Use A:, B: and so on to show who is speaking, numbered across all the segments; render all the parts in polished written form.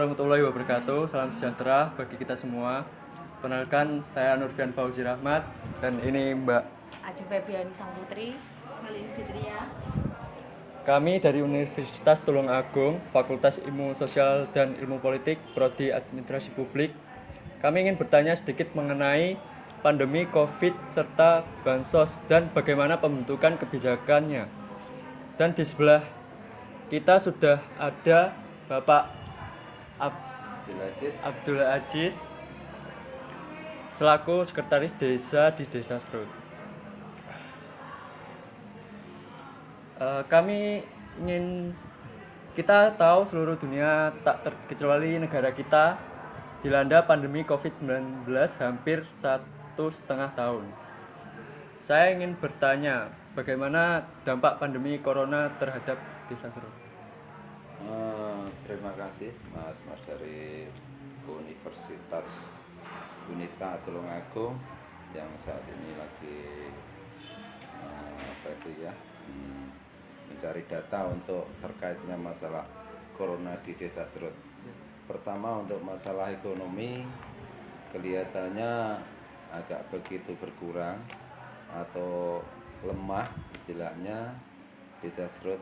A: warahmatullahi wabarakatuh. Salam sejahtera bagi kita semua. Perkenalkan, saya Nurfian Fauzi Rahmat dan ini Mbak.
B: Ajeng Febriani Sang Putri, Malin Fitria.
A: Kami dari Universitas Tulungagung, Fakultas Ilmu Sosial dan Ilmu Politik, Prodi Administrasi Publik. Kami ingin bertanya sedikit mengenai pandemi COVID serta bansos dan bagaimana pembentukan kebijakannya. Dan di sebelah kita sudah ada Bapak Abdul Aziz selaku sekretaris desa di Desa Serut. Kita tahu seluruh dunia tak terkecuali negara kita dilanda pandemi COVID-19 hampir 1,5 tahun. Saya ingin bertanya, bagaimana dampak pandemi corona terhadap Desa Serut?
C: Terima kasih Mas dari Universitas Unika Tulungagung yang saat ini lagi mencari data untuk terkaitnya masalah corona di Desa Serut. Pertama, untuk masalah ekonomi kelihatannya agak begitu berkurang atau lemah istilahnya di Desa Serut.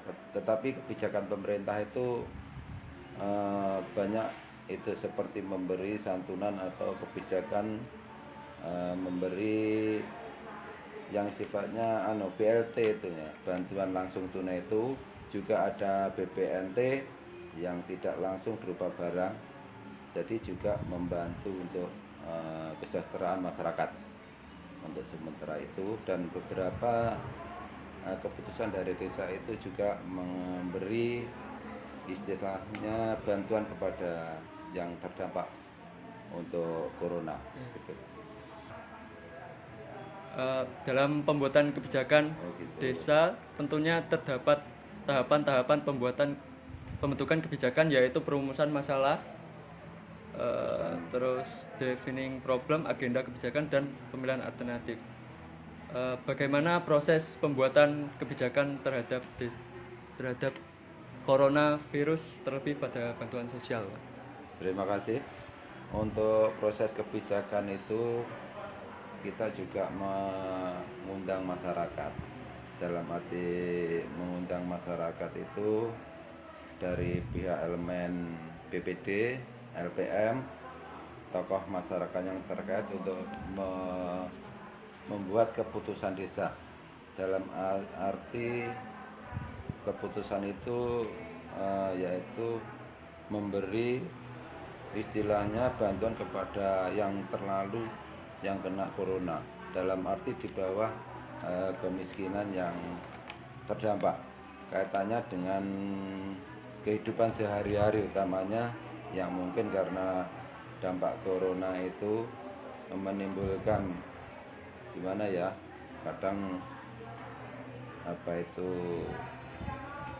C: Tetapi kebijakan pemerintah itu banyak, itu seperti memberi santunan atau kebijakan memberi yang sifatnya BLT itu ya, bantuan langsung tunai itu, juga ada BPNT yang tidak langsung berupa barang, jadi juga membantu untuk kesejahteraan masyarakat untuk sementara itu. Dan beberapa keputusan dari desa itu juga memberi istilahnya bantuan kepada yang terdampak untuk corona. Gitu.
A: Dalam pembuatan kebijakan desa tentunya terdapat tahapan-tahapan pembentukan kebijakan, yaitu perumusan masalah, terus defining problem, agenda kebijakan, dan pemilihan alternatif. Bagaimana proses pembuatan kebijakan terhadap coronavirus, terlebih pada bantuan sosial?
C: Terima kasih. Untuk proses kebijakan itu kita juga mengundang masyarakat. Dalam arti mengundang masyarakat itu dari pihak elemen BPD, LPM, tokoh masyarakat yang terkait untuk membuat keputusan desa. Dalam arti keputusan itu yaitu memberi istilahnya bantuan kepada yang kena corona, dalam arti di bawah kemiskinan yang terdampak kaitannya dengan kehidupan sehari-hari, utamanya yang mungkin karena dampak corona itu menimbulkan gimana ya, kadang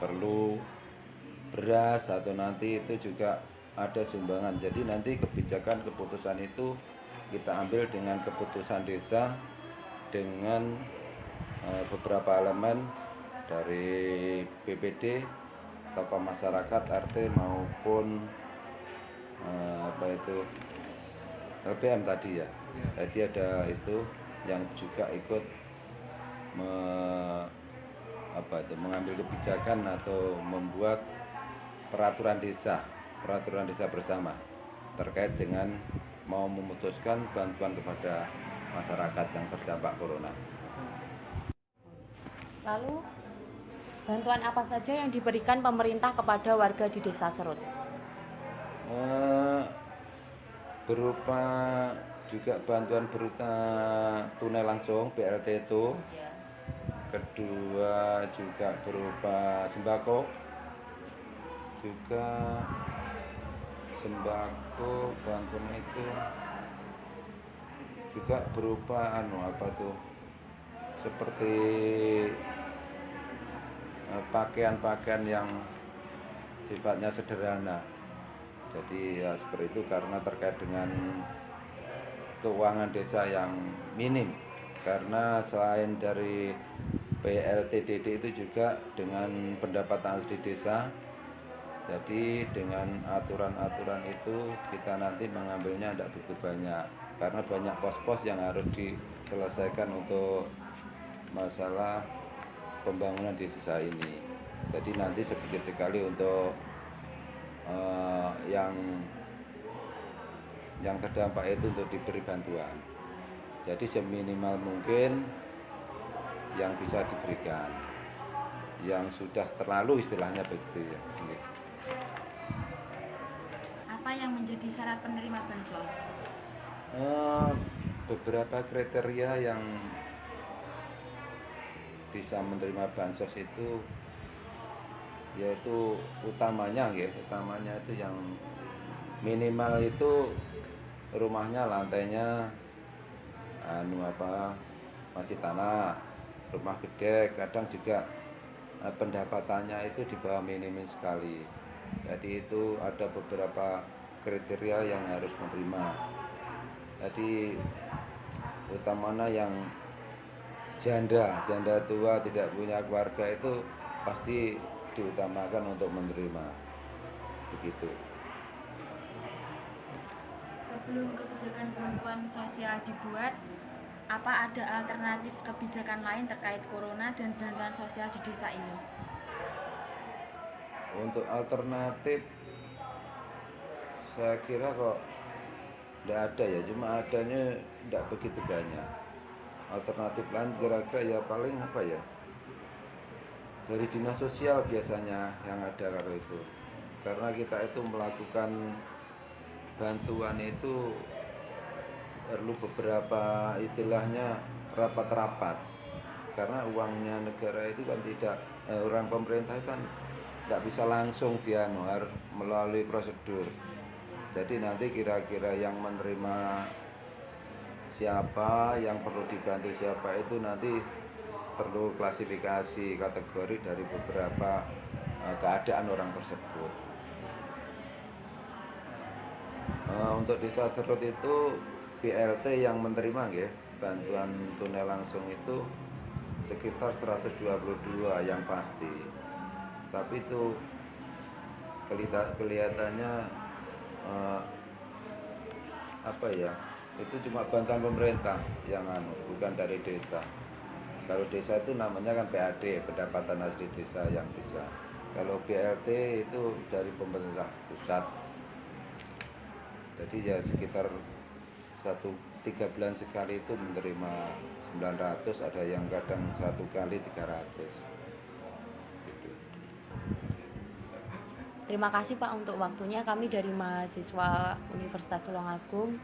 C: perlu beras atau nanti itu juga ada sumbangan. Jadi nanti keputusan itu kita ambil dengan keputusan desa dengan beberapa elemen dari BPD, tokoh masyarakat, RT maupun LPM tadi ya. Jadi ada itu yang juga ikut mengambil kebijakan atau membuat peraturan desa bersama terkait dengan mau memutuskan bantuan kepada masyarakat yang terdampak corona.
B: Lalu, bantuan apa saja yang diberikan pemerintah kepada warga di Desa Serut?
C: Berupa juga bantuan berupa tunai langsung BLT itu, kedua juga berupa sembako, juga bantuan itu juga berupa seperti pakaian-pakaian yang sifatnya sederhana. Jadi ya seperti itu, karena terkait dengan keuangan desa yang minim, karena selain dari PLTDD itu juga dengan pendapatan asli desa Jadi dengan aturan-aturan itu kita nanti mengambilnya tidak begitu banyak karena banyak pos-pos yang harus diselesaikan untuk masalah pembangunan di desa ini. Jadi nanti sedikit sekali untuk yang terdampak itu untuk diberi bantuan. Jadi seminimal mungkin yang bisa diberikan. Yang sudah terlalu istilahnya begitu ya.
B: Apa yang menjadi syarat penerima bansos?
C: Beberapa kriteria yang bisa menerima bansos itu yaitu utamanya itu yang minimal itu rumahnya lantainya masih tanah, rumah gede, kadang juga pendapatannya itu di bawah minimum sekali. Jadi itu ada beberapa kriteria yang harus menerima. Jadi utamanya yang janda tua tidak punya keluarga itu pasti diutamakan untuk menerima. Begitu.
B: Sebelum kebijakan bantuan sosial dibuat, apa ada alternatif kebijakan lain terkait corona dan bantuan sosial di desa ini?
C: Untuk alternatif saya kira kok tidak ada ya, cuma adanya tidak begitu banyak. Alternatif lain kira-kira ya paling apa ya, dari dinas sosial biasanya yang ada kalau itu, karena kita itu melakukan bantuan itu perlu beberapa istilahnya rapat-rapat, karena uangnya negara itu kan tidak orang pemerintah itu kan tidak bisa langsung harus melalui prosedur. Jadi nanti kira-kira yang menerima siapa, yang perlu dibantu siapa itu nanti perlu klasifikasi kategori dari beberapa keadaan orang tersebut. Untuk desa Serut itu BLT yang menerima ya, bantuan tunai langsung itu sekitar 122 yang pasti. Tapi itu kelihatannya itu cuma bantuan pemerintah yang bukan dari desa. Kalau desa itu namanya kan PAD, pendapatan asli desa yang bisa. Kalau BLT itu dari pemerintah pusat. Jadi ya sekitar 3 bulan sekali itu menerima 900, ada yang kadang 1 kali 300. Gitu.
B: Terima kasih Pak untuk waktunya. Kami dari mahasiswa Universitas Tulungagung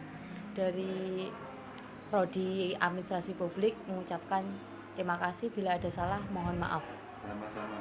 B: dari Prodi Administrasi Publik mengucapkan terima kasih. Bila ada salah mohon maaf.
C: Sama-sama.